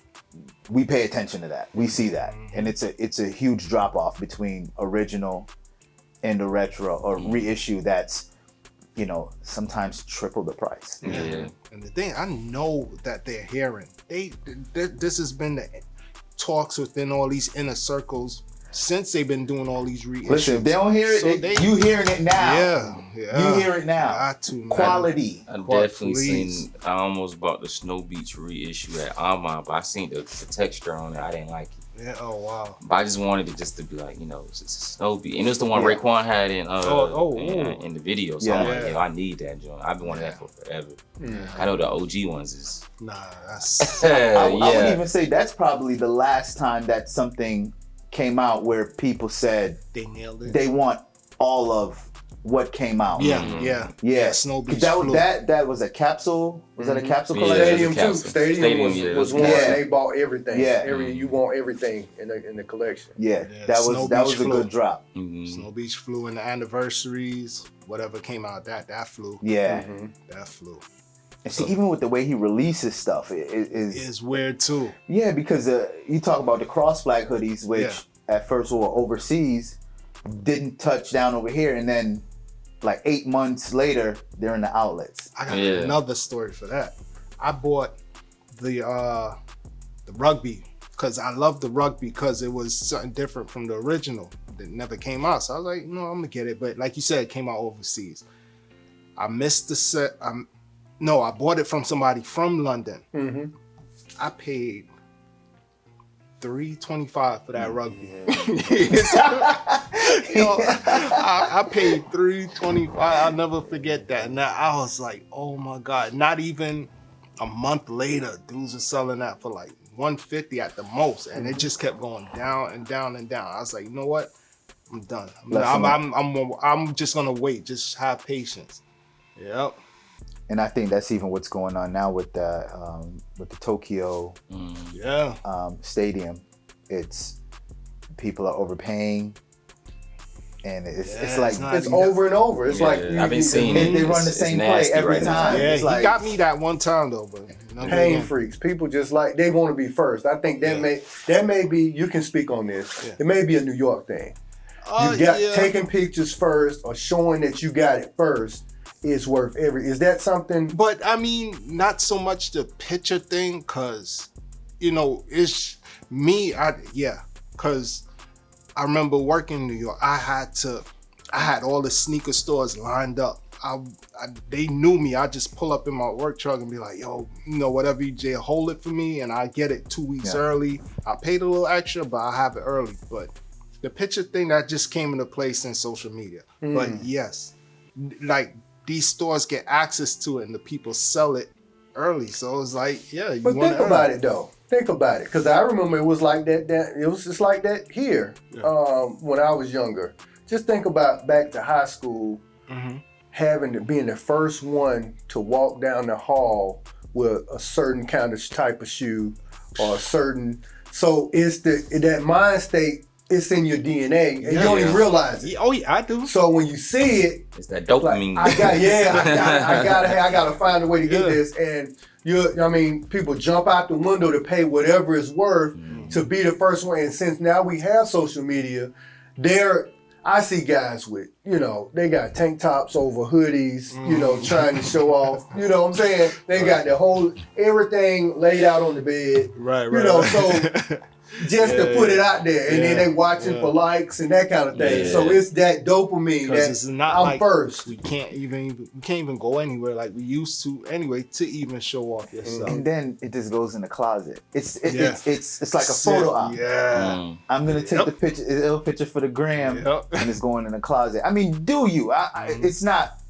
we pay attention to that. We see that, and it's a huge drop off between original and the retro or reissue. That's sometimes triple the price. Yeah. And the thing, I know that they're hearing. This has been the talks within all these inner circles since they've been doing all these reissues. Listen, if they don't hear it, So you hearing it now. Yeah. You hear it now. Got to, man. Quality. I Quite definitely please. seen. I almost bought the Snow Beach reissue at Alma, but I seen the texture on it. I didn't like it. Yeah. Oh wow. But I just wanted it just to be like, it's a Snow Beach, and it was the one Yeah. Raekwon had in in the video. So I'm Yeah. like, I need that joint. I've been wanting that for forever. I know the OG ones is. Nah, that's I would even say that's probably the last time that something came out where people said they nailed it. they want all of what came out. Yeah. Snow Beach. That was a capsule. Was that a capsule Yeah, collection? Stadium too. Capsule. Stadium was one. Yeah. They bought everything. Yeah. You want everything in the collection. Yeah, Yeah, that Snow was Beach a flew. good drop. Snow Beach flew in the anniversaries. Whatever came out, that flew. Yeah, That flew. and see, even with the way he releases stuff, it is It's weird too. yeah, because you talk about the cross flag hoodies, which at first were overseas, didn't touch down over here, and then like 8 months later, they're in the outlets. I got another story for that. I bought the rugby because I love the rugby because it was something different from the original that never came out. So I was like, I'm gonna get it. But like you said, it came out overseas. I missed the set. I bought it from somebody from London. I paid $325 for that rugby. I paid $325. I'll never forget that. And I was like, oh my God. Not even a month later, dudes were selling that for like $150 at the most. And it just kept going down and down and down. I was like, you know what? I'm done. I'm just gonna wait. Just have patience. Yep. And I think that's even what's going on now with the Tokyo stadium. It's people are overpaying, and it's like It's over and over. It's like I've been seeing it. They run the same play every time. Yeah, It's he like, got me that one time though, but pain freaks. People just like they want to be first. I think that may be. You can speak on this. Yeah. It may be a New York thing. You got taking pictures first or showing that you got it first is worth every. Is that something? But I mean, not so much the picture thing, cause it's me. Cause I remember working in New York. I had all the sneaker stores lined up. They knew me. I just pull up in my work truck and be like, yo, whatever you just hold it for me, and I get it 2 weeks early. I paid a little extra, but I have it early. But the picture thing that just came into place in social media. But yes, like these stores get access to it and the people sell it early. So it's like, you But want think about it though. Think about it, because I remember it was like that. It was just like that here when I was younger. Just think about back to high school, being the first one to walk down the hall with a certain kind of type of shoe or a certain. So it's that mind state. It's in your DNA, and you don't even realize it. Oh yeah, I do. So when you see it, it's that dopamine. I gotta find a way to get this. And people jump out the window to pay whatever it's worth to be the first one. And since now we have social media, I see guys with, they got tank tops over hoodies, trying to show off. You know what I'm saying? They got the everything laid out on the bed. Right. So just to put it out there, and then they watching for likes and that kind of thing. Yeah. So it's that dopamine that it's not I'm like first. We can't even go anywhere like we used to anyway to even show off yourself. and then it just goes in the closet. It's like a photo op. Yeah. I'm gonna take the picture, a little picture for the gram, and it's going in the closet. I mean, do you? It's not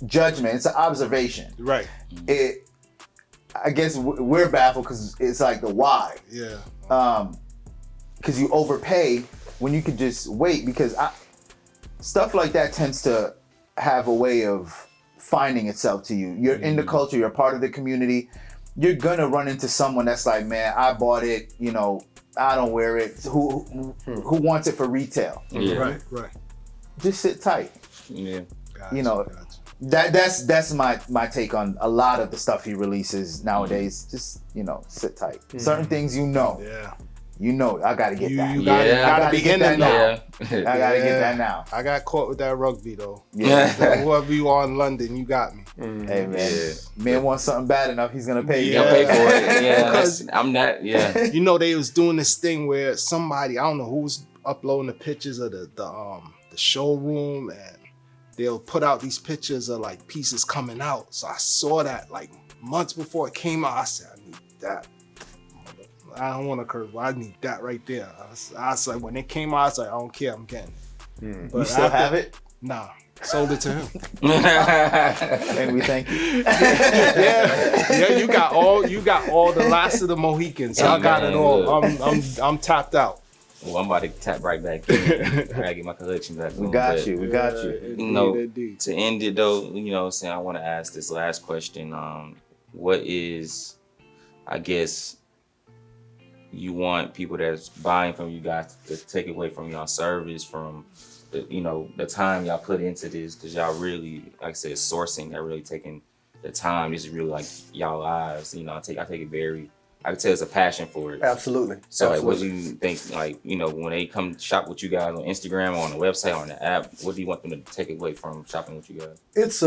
judgment. It's an observation. Right. I guess we're baffled because it's like the why. Yeah. Because you overpay when you could just wait. Because stuff like that tends to have a way of finding itself to you. You're in the culture. You're a part of the community. You're gonna run into someone that's like, man, I bought it. I don't wear it. Who wants it for retail? Yeah. Right. Just sit tight. Yeah. Gotcha. That's my take on a lot of the stuff he releases nowadays. Just sit tight. Certain things Yeah. I gotta get that. You gotta be in it now. Yeah. I gotta get that now. I got caught with that rugby though. Yeah. So whoever you are in London, you got me. Hey man, man wants something bad enough, he's gonna pay you. He'll pay for it. Yeah, Because- I'm not. Yeah. They was doing this thing where somebody, I don't know who was uploading the pictures of the showroom, and they'll put out these pictures of like pieces coming out. So I saw that like months before it came out. I said, I need that. I don't want to curse, but I need that right there. I was like, when it came out, I was like, I don't care, I'm getting it. But You still have it? Nah, sold it to him. And we thank you. yeah, you got all the last of the Mohicans. I got it all. I'm tapped out. Well, I'm about to tap right back in. I gotta get my collection back. We got you. Indeed. To end it though, saying I want to ask this last question. What is, I guess, you want people that's buying from you guys to take away from y'all service, from the time y'all put into this, because y'all really, like I said, sourcing, that really taking the time. This is really like y'all lives. I take it very, I can tell it's a passion for it. Absolutely. So like, what Absolutely. do you think, like, when they come shop with you guys on Instagram or on the website or on the app, what do you want them to take away from shopping with you guys? It's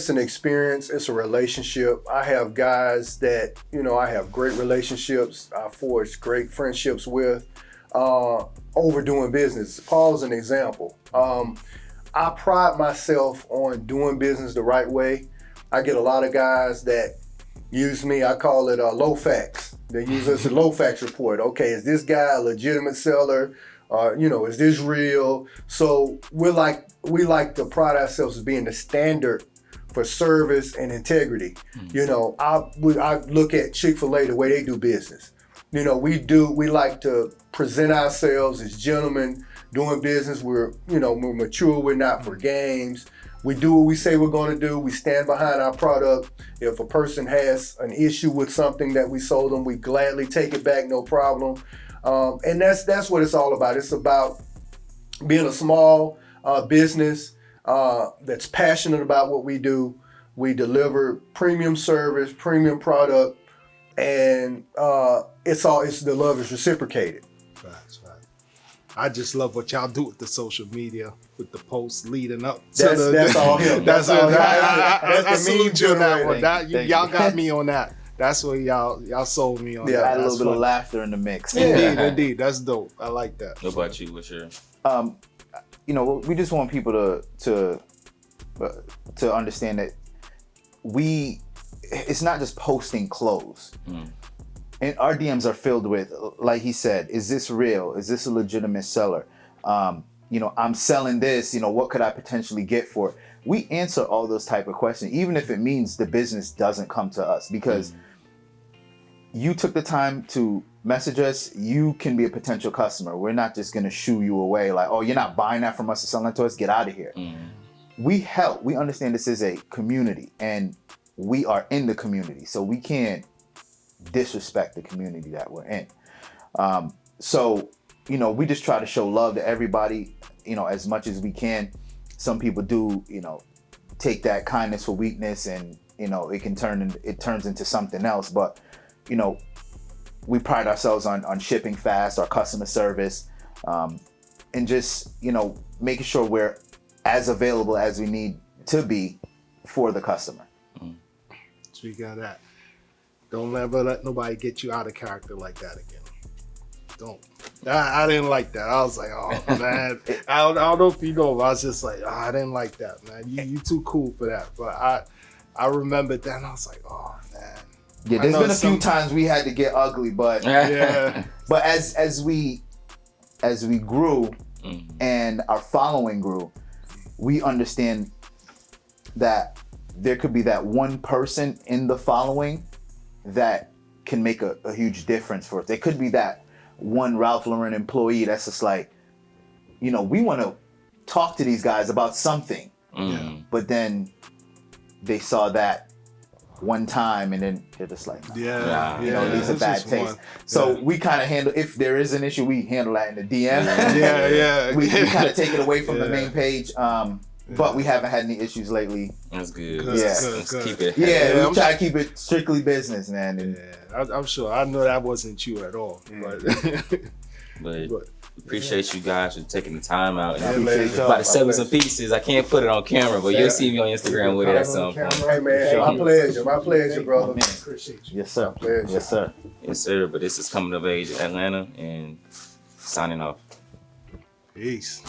an experience. It's a relationship. I have guys that I have great relationships. I forged great friendships with. Over doing business. Paul's an example. I pride myself on doing business the right way. I get a lot of guys that use me. I call it low facts. They use us a low facts report. Okay, is this guy a legitimate seller? Is this real? So we like to pride ourselves as being the standard for service and integrity. I look at Chick-fil-A the way they do business. We like to present ourselves as gentlemen doing business. We're mature. We're not for games. We do what we say we're going to do. We stand behind our product. If a person has an issue with something that we sold them, we gladly take it back, no problem. And that's what it's all about. It's about being a small business that's passionate about what we do. We deliver premium service, premium product, and the love is reciprocated. Facts. I just love what y'all do with the social media, with the posts leading up. That's all him. That's all. I That's the meme salute you on that one. generator. Y'all got me on that. That's what y'all sold me on. Yeah, that. Add a That's little bit of fun. laughter in the mix. Indeed. That's dope. I like that. What about you? What's your? We just want people to understand that it's not just posting clothes. And our DMs are filled with, like he said, is this real? Is this a legitimate seller? I'm selling this, what could I potentially get for it? We answer all those type of questions, even if it means the business doesn't come to us, because you took the time to message us. You can be a potential customer. We're not just going to shoo you away like, oh, you're not buying that from us or selling that to us. Get out of here. We help. We understand this is a community and we are in the community. So we can't disrespect the community that we're in. We just try to show love to everybody, as much as we can. Some people do, take that kindness for weakness, and it turns into something else. But we pride ourselves on shipping fast, our customer service, and just making sure we're as available as we need to be for the customer. Speaking of that, don't ever let nobody get you out of character like that again. Don't. I didn't like that. I was like, oh man. I don't know if you know, but I was just like, I didn't like that, man. You too cool for that. But I remembered that and I was like, oh man. Yeah, there's been a few times we had to get ugly, but yeah. But as we grew and our following grew, we understand that there could be that one person in the following that can make a huge difference for us. There could be that one Ralph Lauren employee that's just like, we want to talk to these guys about something. But then they saw that one time and then they're just like, it leaves a bad taste. So we kind of handle, if there is an issue, we handle that in the DM. Yeah. we kind of take it away from the main page. but we haven't had any issues lately. That's good. Good, Yeah. Let's good. keep it. Yeah, Yeah, we I'm try to keep it strictly business, man. And Yeah, I'm sure. I know that wasn't you at all. But, But but appreciate you guys for taking the time out. And I I'm appreciate y'all. about to sell me some pieces. I can't put it on camera, but you'll see me on Instagram with it at some point. Hey man, my pleasure, brother. Man. appreciate you. Yes, sir. Pleasure. Yes, sir. Yes, sir. But this is Coming of Age Atlanta and signing off. Peace.